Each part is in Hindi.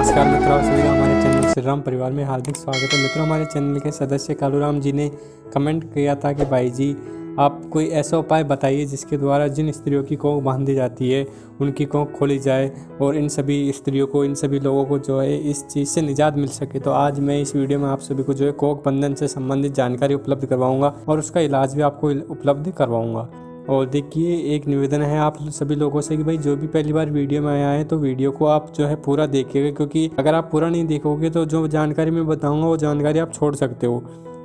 नमस्कार मित्रों, आप सभी का हमारे चैनल श्री राम परिवार में हार्दिक स्वागत है। मित्रों, हमारे चैनल के सदस्य कालूराम जी ने कमेंट किया था कि भाई जी आप कोई ऐसा उपाय बताइए जिसके द्वारा जिन स्त्रियों की कोख बांधी जाती है उनकी कोख खोली जाए और इन सभी स्त्रियों को, इन सभी लोगों को जो है इस चीज़ से निजात मिल सके। तो आज मैं इस वीडियो में आप सभी को जो है कोख बंधन से संबंधित जानकारी उपलब्ध करवाऊंगा और उसका इलाज भी आपको उपलब्ध करवाऊंगा। और देखिए, एक निवेदन है आप सभी लोगों से कि भाई जो भी पहली बार वीडियो में आया है तो वीडियो को आप जो है पूरा देखिएगा, क्योंकि अगर आप पूरा नहीं देखोगे तो जो जानकारी मैं बताऊंगा वो जानकारी आप छोड़ सकते हो।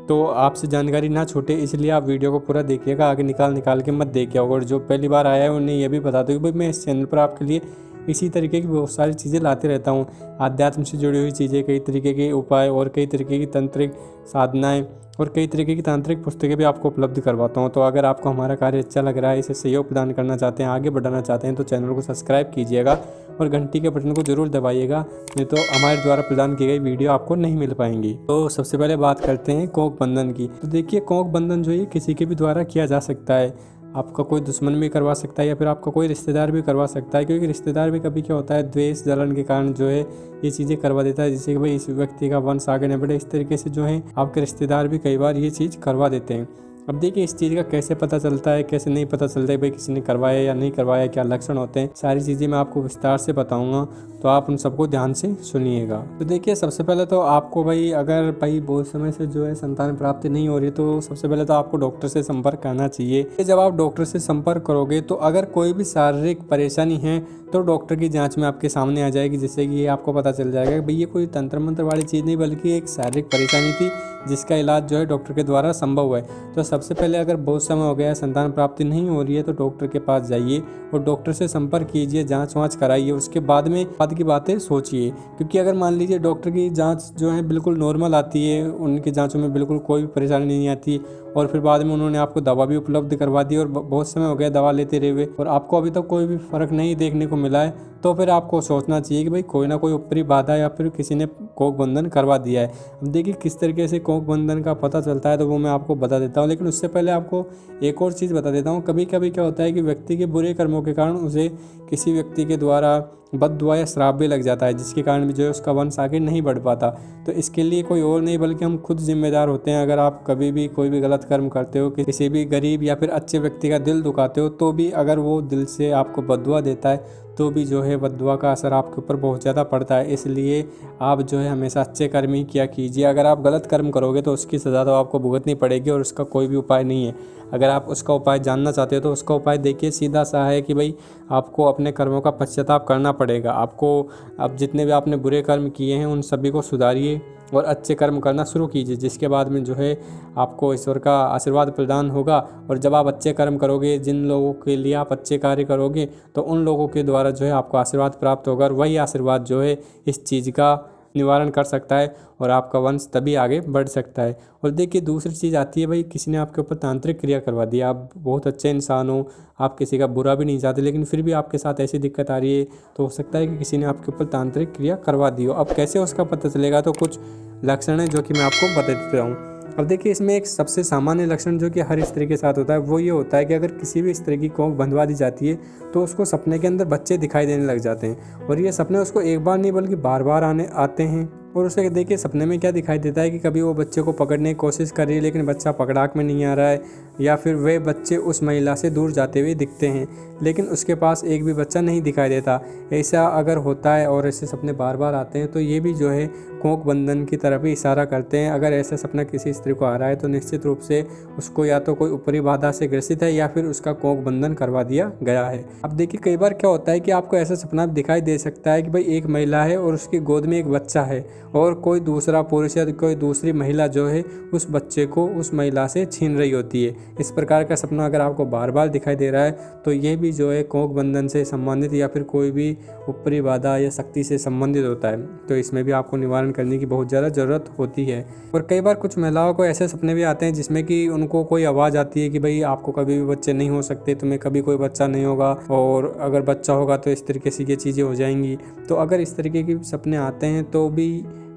तो आपसे जानकारी ना छूटे इसलिए आप वीडियो को पूरा देखिएगा, आगे निकाल के मत देखिए। और जो पहली बार आया है उन्हें ये भी बता दो कि भाई मैं इस चैनल पर आपके लिए इसी तरीके की बहुत सारी चीज़ें लाते रहता हूँ, आध्यात्म से जुड़ी हुई चीज़ें, कई तरीके के उपाय और कई तरीके की तंत्रिक साधनाएं और कई तरीके की तांत्रिक पुस्तकें भी आपको उपलब्ध करवाता हूँ। तो अगर आपको हमारा कार्य अच्छा लग रहा है, इसे सहयोग प्रदान करना चाहते हैं, आगे बढ़ाना चाहते हैं तो चैनल को सब्सक्राइब कीजिएगा और घंटी के बटन को जरूर दबाइएगा, नहीं तो हमारे द्वारा प्रदान की गई वीडियो आपको नहीं मिल पाएंगी। तो सबसे पहले बात करते हैं कोख बंधन की। तो देखिए, कोख बंधन जो है किसी के भी द्वारा किया जा सकता है। आपका कोई दुश्मन भी करवा सकता है या फिर आपका कोई रिश्तेदार भी करवा सकता है, क्योंकि रिश्तेदार भी कभी क्या होता है द्वेष जलन के कारण जो है ये चीज़ें करवा देता है, जिससे कि भाई इस व्यक्ति का वंश आगे न बढ़े। इस तरीके से जो है आपके रिश्तेदार भी कई बार ये चीज़ करवा देते हैं। अब देखिए, इस चीज़ का कैसे पता चलता है, कैसे नहीं पता चलता है भाई किसी ने करवाया या नहीं करवाया, क्या लक्षण होते हैं, सारी चीज़ें मैं आपको विस्तार से बताऊंगा, तो आप उन सबको ध्यान से सुनिएगा। तो देखिए, सबसे पहले तो आपको भाई अगर भाई बहुत समय से जो है संतान प्राप्ति नहीं हो रही तो सबसे पहले तो आपको डॉक्टर से संपर्क करना चाहिए। जब आप डॉक्टर से संपर्क करोगे तो अगर कोई भी शारीरिक परेशानी है तो डॉक्टर की जांच में आपके सामने आ जाएगी, जिससे कि ये आपको पता चल जाएगा कि भाई ये कोई तंत्र मंत्र वाली चीज़ नहीं बल्कि एक शारीरिक परेशानी थी जिसका इलाज जो है डॉक्टर के द्वारा संभव है। तो सबसे पहले अगर बहुत समय हो गया है, संतान प्राप्ति नहीं हो रही है, तो डॉक्टर के पास जाइए और डॉक्टर से संपर्क कीजिए, जांच वाँच कराइए। उसके बाद में बाद की बातें सोचिए, क्योंकि अगर मान लीजिए डॉक्टर की जांच जो है बिल्कुल नॉर्मल आती है, उनकी जांचों में बिल्कुल कोई भी परेशानी नहीं आती और फिर बाद में उन्होंने आपको दवा भी उपलब्ध करवा दी और बहुत समय हो गया दवा लेते रहे हुए और आपको अभी तक कोई भी फर्क नहीं देखने को मिला है, तो फिर आपको सोचना चाहिए कि भाई कोई ना कोई ऊपरी बाधा या फिर किसी ने कोख बंधन करवा दिया है। अब देखिए, किस तरीके से कोख बंधन का पता चलता है तो वो मैं आपको बता देता हूँ, लेकिन उससे पहले आपको एक और चीज़ बता देता हूँ। कभी कभी क्या होता है कि व्यक्ति के बुरे कर्मों के कारण उसे किसी व्यक्ति के द्वारा बद्दुआ या श्राप भी लग जाता है, जिसके कारण भी जो है उसका वंश आगे नहीं बढ़ पाता। तो इसके लिए कोई और नहीं बल्कि हम खुद जिम्मेदार होते हैं। अगर आप कभी भी कोई भी गलत कर्म करते हो, किसी भी गरीब या फिर अच्छे व्यक्ति का दिल दुखाते हो, तो भी अगर वो दिल से आपको बद्दुआ देता है तो भी जो है बद्दुआ का असर आपके ऊपर बहुत ज़्यादा पड़ता है। इसलिए आप जो है हमेशा अच्छे कर्म ही किया कीजिए। अगर आप गलत कर्म करोगे तो उसकी सज़ा तो आपको भुगतनी पड़ेगी और उसका कोई भी उपाय नहीं है। अगर आप उसका उपाय जानना चाहते हो तो उसका उपाय देखिए, सीधा सा है कि भाई आपको अपने कर्मों का पश्चाताप करना पड़ेगा। आपको अब जितने भी आपने बुरे कर्म किए हैं उन सभी को सुधारिए और अच्छे कर्म करना शुरू कीजिए, जिसके बाद में जो है आपको ईश्वर का आशीर्वाद प्रदान होगा। और जब आप अच्छे कर्म करोगे, जिन लोगों के लिए आप अच्छे कार्य करोगे, तो उन लोगों के द्वारा जो है आपको आशीर्वाद प्राप्त होगा और वही आशीर्वाद जो है इस चीज़ का निवारण कर सकता है और आपका वंश तभी आगे बढ़ सकता है। और देखिए, दूसरी चीज़ आती है भाई किसी ने आपके ऊपर तांत्रिक क्रिया करवा दी। आप बहुत अच्छे इंसान हो, आप किसी का बुरा भी नहीं चाहते, लेकिन फिर भी आपके साथ ऐसी दिक्कत आ रही है, तो हो सकता है कि किसी ने आपके ऊपर तांत्रिक क्रिया करवा दी हो। अब कैसे उसका पता चलेगा, तो कुछ लक्षण है जो कि मैं आपको बता देता हूँ। अब देखिए, इसमें एक सबसे सामान्य लक्षण जो कि हर स्त्री के साथ होता है वो ये होता है कि अगर किसी भी स्त्री की कोख बंधवा दी जाती है तो उसको सपने के अंदर बच्चे दिखाई देने लग जाते हैं और ये सपने उसको एक बार नहीं बल्कि बार बार आते हैं। और उसे देखिए, सपने में क्या दिखाई देता है कि कभी वो बच्चे को पकड़ने की कोशिश कर रही है लेकिन बच्चा पकड़ाक में नहीं आ रहा है, या फिर वे बच्चे उस महिला से दूर जाते हुए दिखते हैं लेकिन उसके पास एक भी बच्चा नहीं दिखाई देता। ऐसा अगर होता है और ऐसे सपने बार बार आते हैं तो ये भी जो है कोख बंधन की तरफ ही इशारा करते हैं। अगर ऐसा सपना किसी स्त्री को आ रहा है तो निश्चित रूप से उसको या तो कोई ऊपरी बाधा से ग्रसित है या फिर उसका कोख बंधन करवा दिया गया है। अब देखिए, कई बार क्या होता है कि आपको ऐसा सपना दिखाई दे सकता है कि भाई एक महिला है और उसकी गोद में एक बच्चा है और कोई दूसरा पुरुष या कोई दूसरी महिला जो है उस बच्चे को उस महिला से छीन रही होती है। इस प्रकार का सपना अगर आपको बार बार दिखाई दे रहा है तो ये भी जो है कोख बंधन से संबंधित या फिर कोई भी ऊपरी बाधा या शक्ति से संबंधित होता है। तो इसमें भी आपको निवारण करने की बहुत ज़्यादा ज़रूरत होती है। और कई बार कुछ महिलाओं को ऐसे सपने भी आते हैं जिसमें कि उनको कोई आवाज़ आती है कि भाई आपको कभी भी बच्चे नहीं हो सकते, तुम्हें कभी कोई बच्चा नहीं होगा और अगर बच्चा होगा तो इस तरीके से ये चीज़ें हो जाएंगी। तो अगर इस तरीके के सपने आते हैं तो भी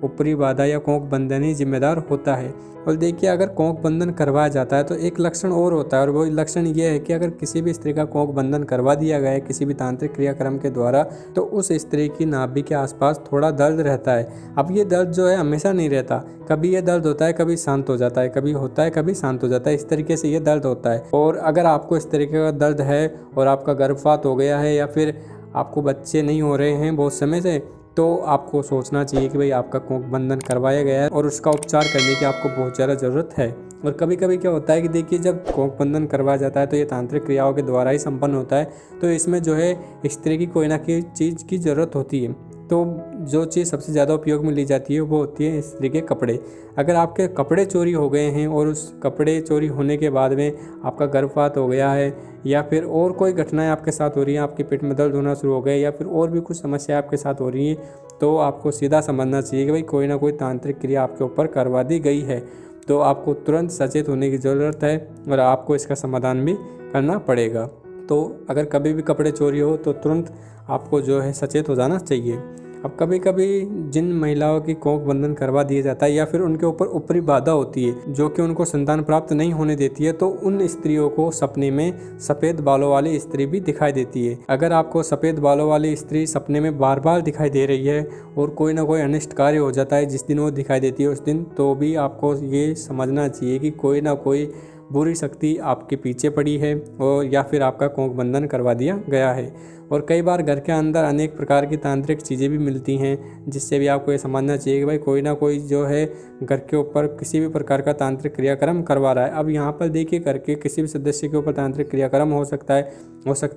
ऊपरी बाधा या कोंक बंधन ही जिम्मेदार होता है। और देखिए, अगर कोंक बंधन करवाया जाता है तो एक लक्षण और होता है, और वो लक्षण ये है कि अगर किसी भी स्त्री का कोंक बंधन करवा दिया गया है किसी भी तांत्रिक क्रियाक्रम के द्वारा, तो उस स्त्री की नाभि के आसपास थोड़ा दर्द रहता है। अब ये दर्द जो है हमेशा नहीं रहता, कभी ये दर्द होता है, कभी शांत हो जाता है, कभी होता है, कभी शांत हो जाता है, इस तरीके से ये दर्द होता है। और अगर आपको इस तरीके का दर्द है और आपका गर्भपात हो गया है या फिर आपको बच्चे नहीं हो रहे हैं बहुत समय से, तो आपको सोचना चाहिए कि भाई आपका कोंक बंधन करवाया गया है और उसका उपचार करने की आपको बहुत ज़्यादा ज़रूरत है। और कभी कभी क्या होता है कि देखिए, जब कोंक बंधन करवाया जाता है तो ये तांत्रिक क्रियाओं के द्वारा ही संपन्न होता है, तो इसमें जो है स्त्री की कोई ना कोई चीज़ की ज़रूरत होती है। तो जो चीज़ सबसे ज़्यादा उपयोग में ली जाती है वो होती है स्त्री के कपड़े। अगर आपके कपड़े चोरी हो गए हैं और उस कपड़े चोरी होने के बाद में आपका गर्भपात हो गया है या फिर और कोई घटनाएं आपके साथ हो रही हैं, आपके पेट में दर्द होना शुरू हो गए या फिर और भी कुछ समस्या आपके साथ हो रही है, तो आपको सीधा समझना चाहिए कि भाई कोई ना कोई तांत्रिक क्रिया आपके ऊपर करवा दी गई है। तो आपको तुरंत सचेत होने की ज़रूरत है और आपको इसका समाधान भी करना पड़ेगा। तो अगर कभी भी कपड़े चोरी हो तो तुरंत आपको जो है सचेत हो जाना चाहिए। अब कभी कभी जिन महिलाओं की कोंक बंधन करवा दिया जाता है या फिर उनके ऊपर ऊपरी बाधा होती है जो कि उनको संतान प्राप्त नहीं होने देती है, तो उन स्त्रियों को सपने में सफ़ेद बालों वाली स्त्री भी दिखाई देती है। अगर आपको सफ़ेद बालों वाली स्त्री सपने में बार बार दिखाई दे रही है और कोई ना कोई अनिष्ट कार्य हो जाता है जिस दिन वो दिखाई देती है उस दिन, तो भी आपको ये समझना चाहिए कि कोई ना कोई बुरी शक्ति आपके पीछे पड़ी है और या फिर आपका कोंक बंधन करवा दिया गया है। और कई बार घर के अंदर अनेक प्रकार की तांत्रिक चीज़ें भी मिलती हैं जिससे भी आपको ये समझना चाहिए कि भाई कोई ना कोई जो है घर के ऊपर किसी भी प्रकार का तांत्रिक क्रियाक्रम करवा रहा है। अब यहाँ पर देखिए, घर के किसी भी सदस्य के ऊपर तांत्रिक क्रियाक्रम हो सकता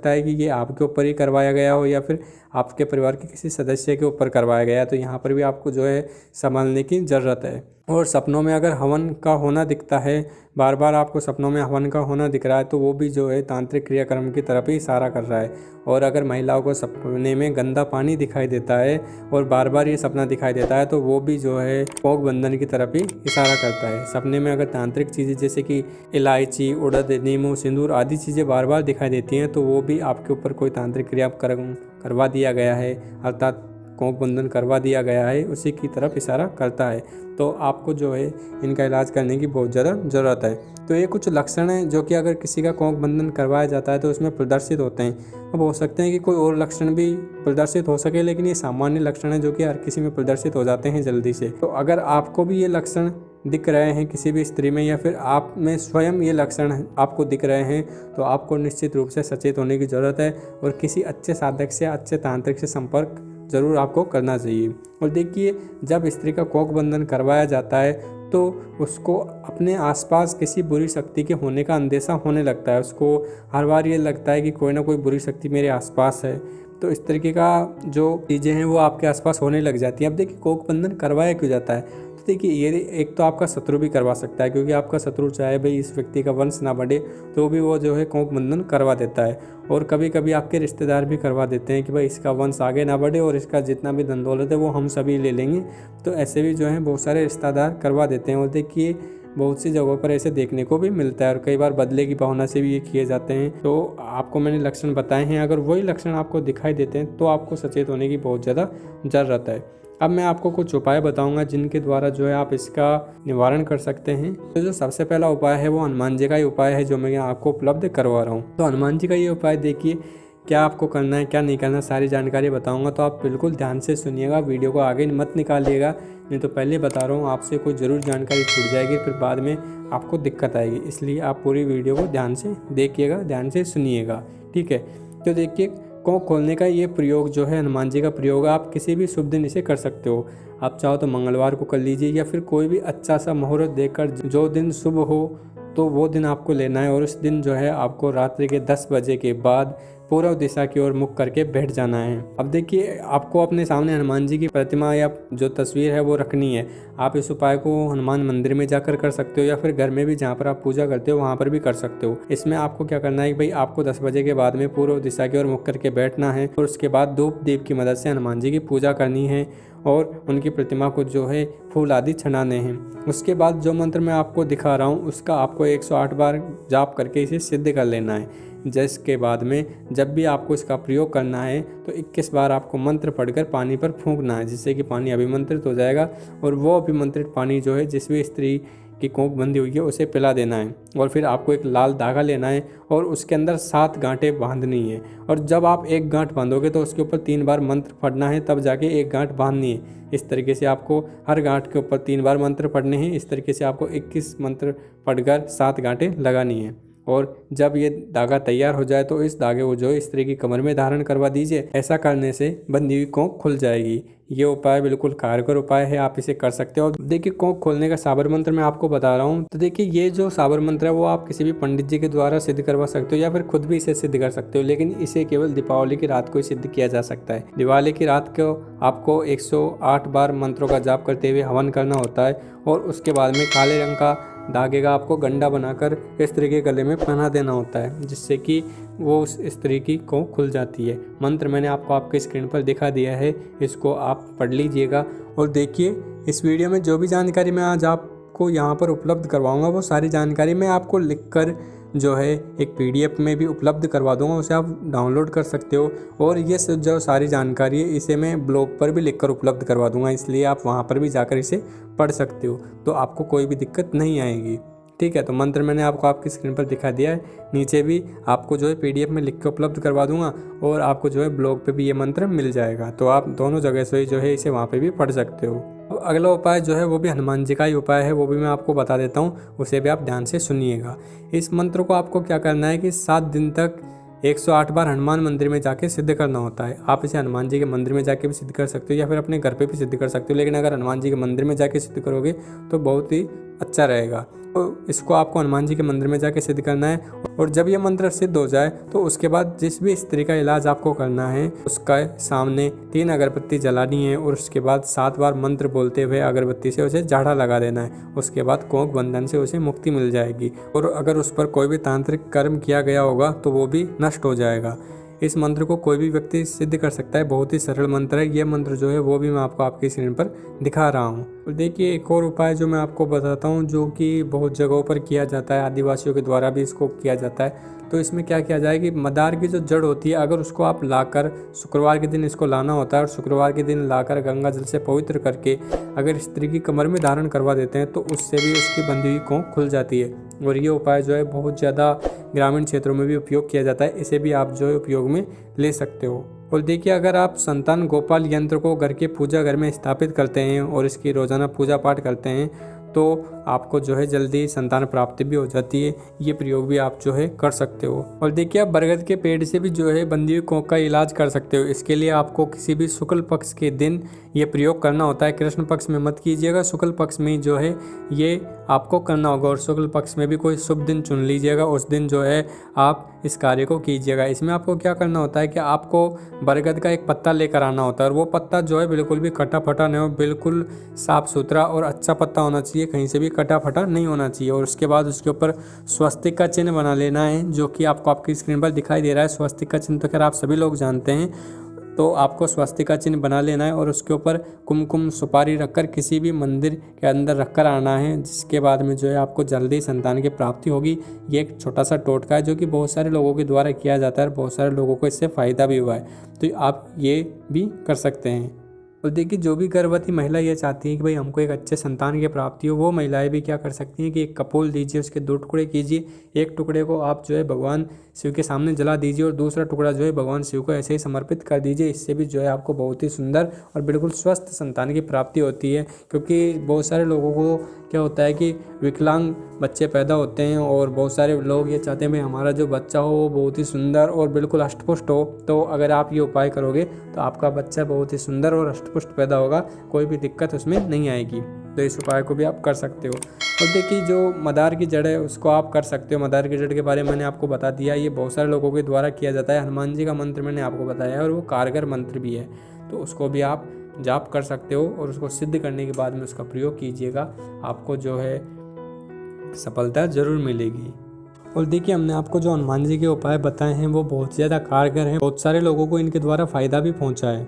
है कि ये आपके ऊपर ही करवाया गया हो या फिर आपके परिवार के किसी सदस्य के ऊपर करवाया गया है, तो यहाँ पर भी आपको जो है संभालने की ज़रूरत है। और सपनों में अगर हवन का होना दिखता है, बार बार आपको सपनों में हवन का होना दिख रहा है, तो वो भी जो है तांत्रिक क्रियाक्रम की तरफ ही इशारा कर रहा है। और अगर महिलाओं को सपने में गंदा पानी दिखाई देता है और बार बार ये सपना दिखाई देता है, तो वो भी जो है कोंक बंधन की तरफ ही इशारा करता है। सपने में अगर तांत्रिक चीज़ें जैसे कि इलायची, उड़द, नींबू, सिंदूर आदि चीज़ें बार बार दिखाई देती हैं, तो वो भी आपके ऊपर कोई तांत्रिक क्रिया करवा दिया गया है, अर्थात कोंक बंधन करवा दिया गया है, उसी की तरफ इशारा करता है। तो आपको जो है इनका इलाज करने की बहुत ज़्यादा ज़रूरत है। तो ये कुछ लक्षण हैं जो कि अगर किसी का कोंक बंधन करवाया जाता है तो उसमें प्रदर्शित होते हैं। अब हो सकते हैं कि कोई और लक्षण भी प्रदर्शित हो सके, लेकिन ये सामान्य लक्षण है जो कि हर किसी में प्रदर्शित हो जाते हैं जल्दी से। तो अगर आपको भी ये लक्षण दिख रहे हैं किसी भी स्त्री में या फिर आप में स्वयं ये लक्षण आपको दिख रहे हैं, तो आपको निश्चित रूप से सचेत होने की ज़रूरत है और किसी अच्छे साधक से, अच्छे तांत्रिक से संपर्क ज़रूर आपको करना चाहिए। और देखिए, जब स्त्री का कोंक बंधन करवाया जाता है तो उसको अपने आसपास किसी बुरी शक्ति के होने का अंदेशा होने लगता है। उसको हर बार ये लगता है कि कोई ना कोई बुरी शक्ति मेरे आसपास है। तो इस तरीके का जो चीज़ें हैं वो आपके आसपास होने लग जाती हैं। अब देखिए, कोंक बंधन करवाया क्यों जाता है? तो देखिए, ये एक तो आपका शत्रु भी करवा सकता है, क्योंकि आपका शत्रु चाहे भाई इस व्यक्ति का वंश ना बढ़े तो भी वो जो है कोंक बंधन करवा देता है। और कभी कभी आपके रिश्तेदार भी करवा देते हैं कि भाई इसका वंश आगे ना बढ़े और इसका जितना भी धन दौलत है वो हम सभी ले लेंगे। तो ऐसे भी जो है बहुत सारे रिश्तेदार करवा देते हैं। और देखिए, बहुत सी जगहों पर ऐसे देखने को भी मिलता है और कई बार बदले की भावना से भी ये किए जाते हैं। तो आपको मैंने लक्षण बताए हैं, अगर वही लक्षण आपको दिखाई देते हैं तो आपको सचेत होने की बहुत ज़्यादा ज़रूरत है। अब मैं आपको कुछ उपाय बताऊंगा जिनके द्वारा जो है आप इसका निवारण कर सकते हैं। तो जो सबसे पहला उपाय है वो हनुमान जी का ही उपाय है जो मैं आपको उपलब्ध करवा रहा हूँ। तो हनुमान जी का ये उपाय देखिए, क्या आपको करना है क्या नहीं करना सारी जानकारी बताऊंगा, तो आप बिल्कुल ध्यान से सुनिएगा, वीडियो को आगे मत निकालिएगा, नहीं तो पहले बता रहा हूँ आपसे कोई ज़रूर जानकारी छूट जाएगी, फिर बाद में आपको दिक्कत आएगी। इसलिए आप पूरी वीडियो को ध्यान से देखिएगा, ध्यान से सुनिएगा, ठीक है। तो देखिए, कोंक खोलने का ये प्रयोग जो है हनुमान जी का प्रयोग है, आप किसी भी शुभ दिन इसे कर सकते हो। आप चाहो तो मंगलवार को कर लीजिए या फिर कोई भी अच्छा सा मुहूर्त देखकर जो दिन शुभ हो तो वो दिन आपको लेना है। और उस दिन जो है आपको रात्रि के 10 बजे के बाद पूर्व दिशा की ओर मुख करके बैठ जाना है। अब देखिए, आपको अपने सामने हनुमान जी की प्रतिमा या जो तस्वीर है वो रखनी है। आप इस उपाय को हनुमान मंदिर में जाकर कर सकते हो या फिर घर में भी जहाँ पर आप पूजा करते हो वहाँ पर भी कर सकते हो। इसमें आपको क्या करना है कि भाई आपको 10 बजे के बाद में पूर्व दिशा की ओर मुख करके बैठना है और उसके बाद धूप दीप की मदद से हनुमान जी की पूजा करनी है और उनकी प्रतिमा को जो है फूल आदि छनाने हैं। उसके बाद जो मंत्र मैं आपको दिखा रहा हूँ उसका आपको 108 बार जाप करके इसे सिद्ध कर लेना है। जिसके बाद में जब भी आपको इसका प्रयोग करना है तो 21 बार आपको मंत्र पढ़कर पानी पर फूंकना है, जिससे कि पानी अभिमंत्रित हो जाएगा और वो अभिमंत्रित पानी जो है जिस भी स्त्री की कोख बंधी हुई है उसे पिला देना है। और फिर आपको एक लाल धागा लेना है और उसके अंदर 7 गांठें बांधनी है। और जब आप एक गांठ बांधोगे तो उसके ऊपर 3 बार मंत्र पढ़ना है, तब जाके एक गांठ बांधनी है। इस तरीके से आपको हर गांठ के ऊपर 3 बार मंत्र पढ़ने हैं। इस तरीके से आपको 21 मंत्र पढ़कर 7 गांठें लगानी है। और जब ये धागा तैयार हो जाए तो इस धागे को जो स्त्री की कमर में धारण करवा दीजिए। ऐसा करने से बंधी हुई कोख खुल जाएगी। ये उपाय बिल्कुल कारगर उपाय है, आप इसे कर सकते हो। देखिए, कोख खोलने का साबर मंत्र मैं आपको बता रहा हूँ। तो देखिए, ये जो साबर मंत्र है वो आप किसी भी पंडित जी के द्वारा सिद्ध करवा सकते हो या फिर खुद भी इसे सिद्ध कर सकते हो, लेकिन इसे केवल दीपावली की रात को ही सिद्ध किया जा सकता है। दिवाली की रात को आपको 108 बार मंत्रों का जाप करते हुए हवन करना होता है और उसके बाद में काले रंग का धागे का आपको गंडा बनाकर स्त्री के गले में पहना देना होता है, जिससे कि वो उस स्त्री की कोख खुल जाती है। मंत्र मैंने आपको आपके स्क्रीन पर दिखा दिया है, इसको आप पढ़ लीजिएगा। और देखिए, इस वीडियो में जो भी जानकारी मैं आज आपको यहाँ पर उपलब्ध करवाऊँगा वो सारी जानकारी मैं आपको लिखकर जो है एक PDF में भी उपलब्ध करवा दूंगा, उसे आप डाउनलोड कर सकते हो। और ये जो सारी जानकारी है इसे मैं ब्लॉग पर भी लिखकर उपलब्ध करवा दूंगा, इसलिए आप वहाँ पर भी जाकर इसे पढ़ सकते हो, तो आपको कोई भी दिक्कत नहीं आएगी। ठीक है, तो मंत्र मैंने आपको आपकी स्क्रीन पर दिखा दिया है। नीचे भी आपको जो है PDF में लिख के उपलब्ध करवा दूंगा और आपको जो है ब्लॉग पे भी ये मंत्र मिल जाएगा, तो आप दोनों जगह से जो है इसे वहाँ पे भी पढ़ सकते हो। अब अगला उपाय जो है वो भी हनुमान जी का ही उपाय है, वो भी मैं आपको बता देता हूँ, उसे भी आप ध्यान से सुनिएगा। इस मंत्र को आपको क्या करना है कि 7 दिन तक 108 बार हनुमान मंदिर में जाके सिद्ध करना होता है। आप इसे हनुमान जी के मंदिर में जाके भी सिद्ध कर सकते हो या फिर अपने घर पे भी सिद्ध कर सकते हो, लेकिन अगर हनुमान जी के मंदिर में जाके सिद्ध करोगे तो बहुत ही अच्छा रहेगा। तो इसको आपको हनुमान जी के मंदिर में जाके सिद्ध करना है। और जब ये मंत्र सिद्ध हो जाए तो उसके बाद जिस भी स्त्री का इलाज आपको करना है उसका सामने 3 अगरबत्ती जलानी है और उसके बाद 7 बार मंत्र बोलते हुए अगरबत्ती से उसे झाड़ा लगा देना है। उसके बाद कोख बंधन से उसे मुक्ति मिल जाएगी और अगर उस पर कोई भी तांत्रिक कर्म किया गया होगा तो वो भी नष्ट हो जाएगा। इस मंत्र को कोई भी व्यक्ति सिद्ध कर सकता है, बहुत ही सरल मंत्र है। ये मंत्र जो है वो भी मैं आपको आपकी स्क्रीन पर दिखा रहा हूँ। और देखिए, एक और उपाय जो मैं आपको बताता हूँ जो कि बहुत जगहों पर किया जाता है, आदिवासियों के द्वारा भी इसको किया जाता है। तो इसमें क्या किया जाए कि मदार की जो जड़ होती है, अगर उसको आप लाकर शुक्रवार के दिन इसको लाना होता है और शुक्रवार के दिन लाकर गंगा जल से पवित्र करके अगर स्त्री की कमर में धारण करवा देते हैं तो उससे भी उसकी बंधी हुई कोख खुल जाती है। और ये उपाय जो है बहुत ज़्यादा ग्रामीण क्षेत्रों में भी उपयोग किया जाता है, इसे भी आप जो है उपयोग में ले सकते हो। और देखिए, अगर आप संतान गोपाल यंत्र को घर के पूजा घर में स्थापित करते हैं और इसकी रोजाना पूजा पाठ करते हैं तो आपको जो है जल्दी संतान प्राप्ति भी हो जाती है। ये प्रयोग भी आप जो है कर सकते हो। और देखिए, आप बरगद के पेड़ से भी जो है बंधी हुई कोख का इलाज कर सकते हो। इसके लिए आपको किसी भी शुक्ल पक्ष के दिन ये प्रयोग करना होता है। कृष्ण पक्ष में मत कीजिएगा, शुक्ल पक्ष में जो है ये आपको करना होगा। और शुक्ल पक्ष में भी कोई शुभ दिन चुन लीजिएगा, उस दिन जो है आप इस कार्य को कीजिएगा। इसमें आपको क्या करना होता है कि आपको बरगद का एक पत्ता लेकर आना होता है और वो पत्ता जो है बिल्कुल भी कटा फटा नहीं हो, बिल्कुल साफ सुथरा और अच्छा पत्ता होना चाहिए, कहीं से भी कटा फटा नहीं होना चाहिए। और उसके बाद उसके ऊपर स्वस्तिक का चिन्ह बना लेना है, जो कि आपको आपकी स्क्रीन पर दिखाई दे रहा है। स्वस्तिक का चिन्ह तो खैर आप सभी लोग जानते हैं, तो आपको स्वस्तिक का चिन्ह बना लेना है और उसके ऊपर कुमकुम सुपारी रखकर किसी भी मंदिर के अंदर रखकर आना है, जिसके बाद में जो है आपको जल्दी संतान की प्राप्ति होगी। ये एक छोटा सा टोटका है जो कि बहुत सारे लोगों के द्वारा किया जाता है और बहुत सारे लोगों को इससे फ़ायदा भी हुआ है, तो आप ये भी कर सकते हैं। और देखिए, जो भी गर्भवती महिला ये चाहती है कि भाई हमको एक अच्छे संतान की प्राप्ति हो, वो महिलाएं भी क्या कर सकती हैं कि एक कपूर लीजिए, उसके 2 टुकड़े कीजिए। एक टुकड़े को आप जो है भगवान शिव के सामने जला दीजिए और दूसरा टुकड़ा जो है भगवान शिव को ऐसे ही समर्पित कर दीजिए। इससे भी जो है आपको बहुत ही सुंदर और बिल्कुल स्वस्थ संतान की प्राप्ति होती है। क्योंकि बहुत सारे लोगों को क्या होता है कि विकलांग बच्चे पैदा होते हैं और बहुत सारे लोग ये चाहते हैं भाई हमारा जो बच्चा हो वो बहुत ही सुंदर और बिल्कुल अष्टपुष्ट हो। तो अगर आप ये उपाय करोगे तो आपका बच्चा बहुत ही सुंदर और अष्टपुष्ट पैदा होगा, कोई भी दिक्कत उसमें नहीं आएगी। तो इस उपाय को भी आप कर सकते हो। और देखिए, जो मदार की जड़ है उसको आप कर सकते हो। मदार की जड़ के बारे में मैंने आपको बता दिया, ये बहुत सारे लोगों के द्वारा किया जाता है। हनुमान जी का मंत्र मैंने आपको बताया है और वो कारगर मंत्र भी है, तो उसको भी आप जाप कर सकते हो और उसको सिद्ध करने के बाद में उसका प्रयोग कीजिएगा, आपको जो है सफलता जरूर मिलेगी। और देखिए, हमने आपको जो हनुमान जी के उपाय बताए हैं वो बहुत ज़्यादा कारगर हैं, बहुत सारे लोगों को इनके द्वारा फ़ायदा भी पहुंचा है।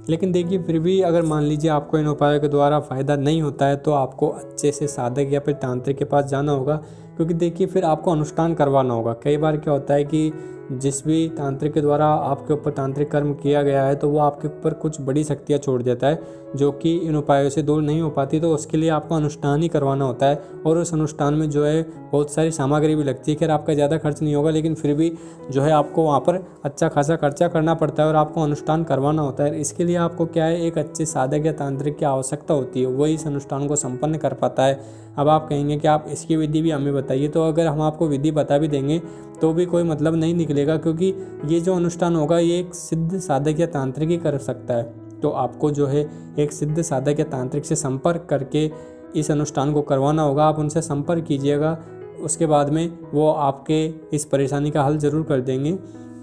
लेकिन देखिए, फिर भी अगर मान लीजिए आपको इन उपायों के द्वारा फ़ायदा नहीं होता है तो आपको अच्छे से साधक या फिर तांत्रिक के पास जाना होगा, क्योंकि देखिए फिर आपको अनुष्ठान करवाना होगा। कई बार क्या होता है कि जिस भी तांत्रिक के द्वारा आपके ऊपर तांत्रिक कर्म किया गया है तो वो आपके ऊपर कुछ बड़ी शक्तियाँ छोड़ देता है जो कि इन उपायों से दूर नहीं हो पाती। तो उसके लिए आपको अनुष्ठान ही करवाना होता है और उस अनुष्ठान में जो है बहुत सारी सामग्री भी लगती है। खैर आपका ज़्यादा खर्च नहीं होगा, लेकिन फिर भी जो है आपको वहाँ पर अच्छा खासा खर्चा करना पड़ता है और आपको अनुष्ठान करवाना होता है। इसके लिए आपको क्या है, एक अच्छे साधक या तांत्रिक की आवश्यकता होती है, वही इस अनुष्ठान को संपन्न कर पाता है। अब आप कहेंगे कि आप इसकी विधि भी हमें बताइए, तो अगर हम आपको विधि बता भी देंगे तो भी कोई मतलब नहीं निकलेगा, क्योंकि ये जो अनुष्ठान होगा ये एक सिद्ध साधक या तांत्रिक ही कर सकता है। तो आपको जो है एक सिद्ध साधक या तांत्रिक से संपर्क करके इस अनुष्ठान को करवाना होगा। आप उनसे संपर्क कीजिएगा, उसके बाद में वो आपके इस परेशानी का हल ज़रूर कर देंगे।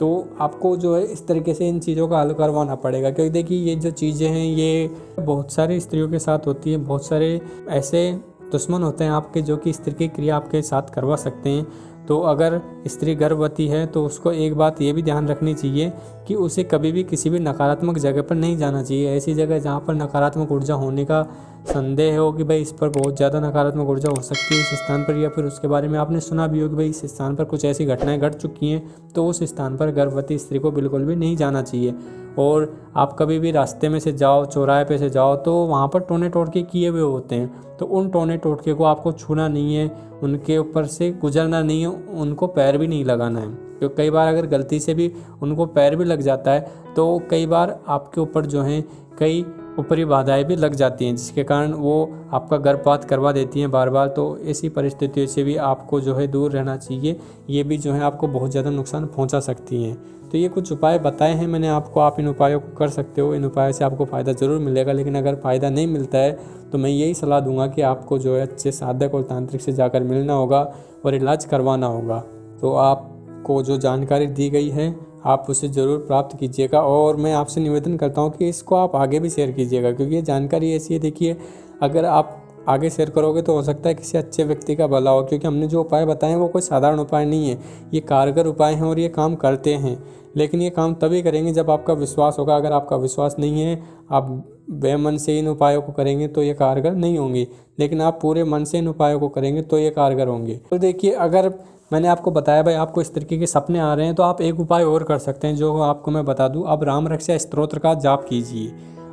तो आपको जो है इस तरीके से इन चीज़ों का हल करवाना पड़ेगा, क्योंकि देखिए ये जो चीज़ें हैं ये बहुत सारी स्त्रियों के साथ होती है। बहुत सारे ऐसे दुश्मन होते हैं आपके जो कि इस तरह की क्रिया आपके साथ करवा सकते हैं। तो अगर स्त्री गर्भवती है तो उसको एक बात ये भी ध्यान रखनी चाहिए कि उसे कभी भी किसी भी नकारात्मक जगह पर नहीं जाना चाहिए। ऐसी जगह जहाँ पर नकारात्मक ऊर्जा होने का संदेह हो कि भाई इस पर बहुत ज़्यादा नकारात्मक ऊर्जा हो सकती है इस स्थान पर, या फिर उसके बारे में आपने सुना भी हो कि भाई इस स्थान पर कुछ ऐसी घटनाएं घट चुकी हैं, तो उस स्थान पर गर्भवती स्त्री को बिल्कुल भी नहीं जाना चाहिए। और आप कभी भी रास्ते में से जाओ, चौराहे पे से जाओ, तो वहाँ पर टोने टोटके किए हुए होते हैं, तो उन टोने टोटके को आपको छूना नहीं है, उनके ऊपर से गुजरना नहीं है, उनको पैर भी नहीं लगाना है। क्योंकि कई बार अगर गलती से भी उनको पैर भी लग जाता है तो कई बार आपके ऊपर जो है कई ऊपरी बाधाएं भी लग जाती हैं, जिसके कारण वो आपका गर्भपात करवा देती हैं बार बार। तो ऐसी परिस्थितियों से भी आपको जो है दूर रहना चाहिए, ये भी जो है आपको बहुत ज़्यादा नुकसान पहुंचा सकती हैं। तो ये कुछ उपाय बताए हैं मैंने आपको, आप इन उपायों को कर सकते हो। इन उपायों से आपको फ़ायदा ज़रूर मिलेगा, लेकिन अगर फ़ायदा नहीं मिलता है तो मैं यही सलाह दूंगा कि आपको जो है अच्छे साधक और तांत्रिक से जाकर मिलना होगा और इलाज करवाना होगा। तो आपको जो जानकारी दी गई है आप उसे ज़रूर प्राप्त कीजिएगा, और मैं आपसे निवेदन करता हूँ कि इसको आप आगे भी शेयर कीजिएगा, क्योंकि ये जानकारी ऐसी है, देखिए अगर आप आगे शेयर करोगे तो हो सकता है किसी अच्छे व्यक्ति का भला हो, क्योंकि हमने जो उपाय बताए हैं वो कोई साधारण उपाय नहीं है, ये कारगर उपाय हैं और ये काम करते हैं। लेकिन ये काम तभी करेंगे जब आपका विश्वास होगा। अगर आपका विश्वास नहीं है, आप बेमन से इन उपायों को करेंगे तो ये कारगर नहीं होंगे, लेकिन आप पूरे मन से इन उपायों को करेंगे तो ये कारगर होंगे। तो देखिए अगर मैंने आपको बताया भाई आपको इस तरीके के सपने आ रहे हैं, तो आप एक उपाय और कर सकते हैं जो आपको मैं बता दूं। आप राम रक्षा स्तोत्र का जाप कीजिए,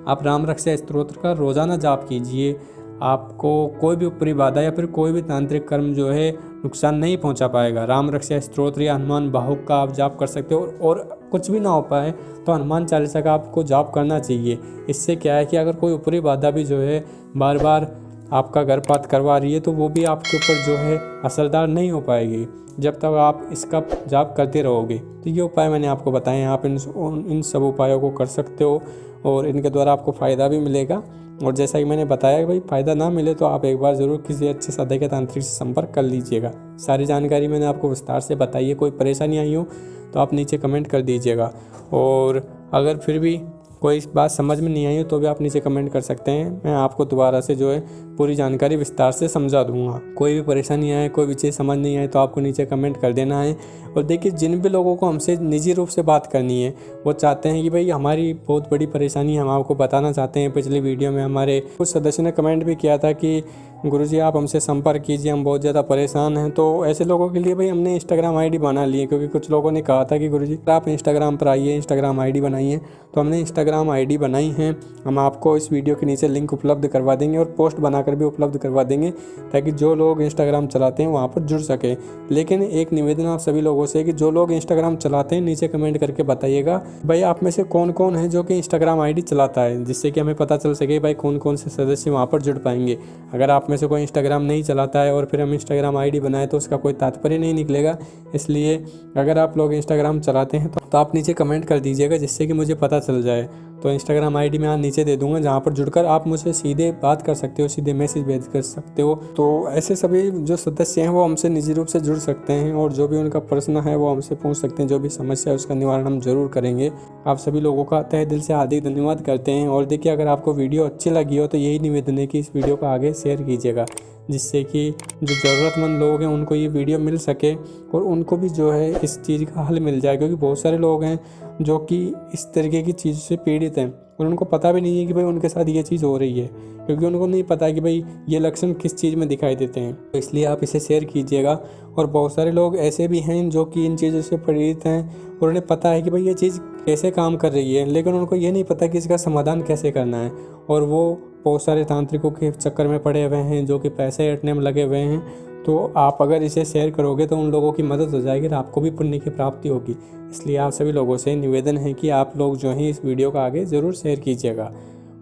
आप राम रक्षा स्तोत्र का रोज़ाना जाप कीजिए। आपको कोई भी ऊपरी बाधा या फिर कोई भी तांत्रिक कर्म जो है नुकसान नहीं पहुंचा पाएगा। राम रक्षा स्तोत्र या हनुमान बाहुक का आप जाप कर सकते हो, और कुछ भी ना हो पाए तो हनुमान चालीसा का आपको जाप करना चाहिए। इससे क्या है कि अगर कोई ऊपरी बाधा भी जो है बार बार आपका गर्भपात करवा रही है तो वो भी आपके ऊपर जो है असरदार नहीं हो पाएगी जब तक आप इसका जाप करते रहोगे। तो ये उपाय मैंने आपको बताए हैं, आप इन सब उपायों को कर सकते हो और इनके द्वारा आपको फ़ायदा भी मिलेगा। और जैसा कि मैंने बताया कि भाई फ़ायदा ना मिले तो आप एक बार ज़रूर किसी अच्छे साधक या तांत्रिक से संपर्क कर लीजिएगा। सारी जानकारी मैंने आपको विस्तार से बताई है। कोई परेशानी आई हो तो आप नीचे कमेंट कर दीजिएगा, और अगर फिर भी कोई बात समझ में नहीं आई हो तो भी आप नीचे कमेंट कर सकते हैं। मैं आपको दोबारा से जो है पूरी जानकारी विस्तार से समझा दूंगा। कोई भी परेशानी आए, कोई भी चीज़ समझ नहीं आए तो आपको नीचे कमेंट कर देना है। और देखिए जिन भी लोगों को हमसे निजी रूप से बात करनी है वो चाहते हैं कि भाई हमारी बहुत बड़ी परेशानी हम आपको बताना चाहते हैं। पिछली वीडियो में हमारे कुछ सदस्य ने कमेंट भी किया था कि गुरुजी आप हमसे संपर्क कीजिए, हम बहुत ज़्यादा परेशान हैं। तो ऐसे लोगों के लिए भाई हमने इंस्टाग्राम आईडी बना ली है, क्योंकि कुछ लोगों ने कहा था कि गुरुजी आप इंस्टाग्राम पर आइए, इंस्टाग्राम आईडी बनाइए। तो हमने इंस्टाग्राम आईडी बनाई है, हम आपको इस वीडियो के नीचे लिंक उपलब्ध करवा देंगे और पोस्ट बनाकर भी उपलब्ध करवा देंगे, ताकि जो लोग इंस्टाग्राम चलाते हैं वहाँ पर जुड़ सके। लेकिन एक निवेदन आप सभी लोगों से कि जो लोग इंस्टाग्राम चलाते हैं नीचे कमेंट करके बताइएगा भाई आप में से कौन कौन है जो कि इंस्टाग्राम आईडी चलाता है, जिससे कि हमें पता चल सके भाई कौन कौन से सदस्य वहाँ पर जुड़ पाएंगे। अगर आप में से कोई इंस्टाग्राम नहीं चलाता है और फिर हम इंस्टाग्राम आईडी बनाए तो उसका कोई तात्पर्य नहीं निकलेगा। इसलिए अगर आप लोग इंस्टाग्राम चलाते हैं तो आप नीचे कमेंट कर दीजिएगा, जिससे कि मुझे पता चल जाए। तो इंस्टाग्राम आईडी मैं नीचे दे दूंगा, जहाँ पर जुड़कर आप मुझसे सीधे बात कर सकते हो, सीधे मैसेज भेज कर सकते हो। तो ऐसे सभी जो सदस्य हैं वो हमसे निजी रूप से जुड़ सकते हैं, और जो भी उनका प्रश्न है वो हमसे पूछ सकते हैं। जो भी समस्या है उसका निवारण हम जरूर करेंगे। आप सभी लोगों का तहे दिल से हार्दिक धन्यवाद करते हैं। और देखिए अगर आपको वीडियो अच्छी लगी हो तो यही निवेदन है कि इस वीडियो को आगे शेयर कीजिएगा, जिससे कि जो ज़रूरतमंद लोग हैं उनको ये वीडियो मिल सके और उनको भी जो है इस चीज़ का हल मिल जाए। क्योंकि बहुत सारे लोग हैं जो कि इस तरीके की चीज़ से पीड़ित हैं, और उनको पता भी नहीं है कि भाई उनके साथ ये चीज़ हो रही है, क्योंकि उनको नहीं पता कि भाई ये लक्षण किस चीज़ में दिखाई देते हैं। तो इसलिए आप इसे शेयर कीजिएगा। और बहुत सारे लोग ऐसे भी हैं जो कि इन चीज़ों से प्रेरित हैं और उन्हें पता है कि भाई ये चीज़ कैसे काम कर रही है, लेकिन उनको ये नहीं पता कि इसका समाधान कैसे करना है। और वो बहुत सारे तांत्रिकों के चक्कर में पड़े हुए हैं जो कि पैसे ऐंठने में लगे हुए हैं। तो आप अगर इसे शेयर करोगे तो उन लोगों की मदद हो जाएगी और आपको भी पुण्य की प्राप्ति होगी। इसलिए आप सभी लोगों से निवेदन है कि आप लोग जो हैं इस वीडियो को आगे ज़रूर शेयर कीजिएगा।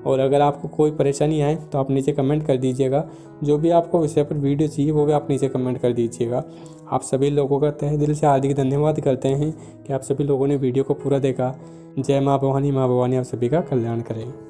और अगर आपको कोई परेशानी आए तो आप नीचे कमेंट कर दीजिएगा। जो भी आपको विषय पर वीडियो चाहिए वो भी आप नीचे कमेंट कर दीजिएगा। आप सभी लोगों का तहे दिल से हार्दिक धन्यवाद करते हैं कि आप सभी लोगों ने वीडियो को पूरा देखा। जय माँ भवानी, माँ भवानी आप सभी का कल्याण करें।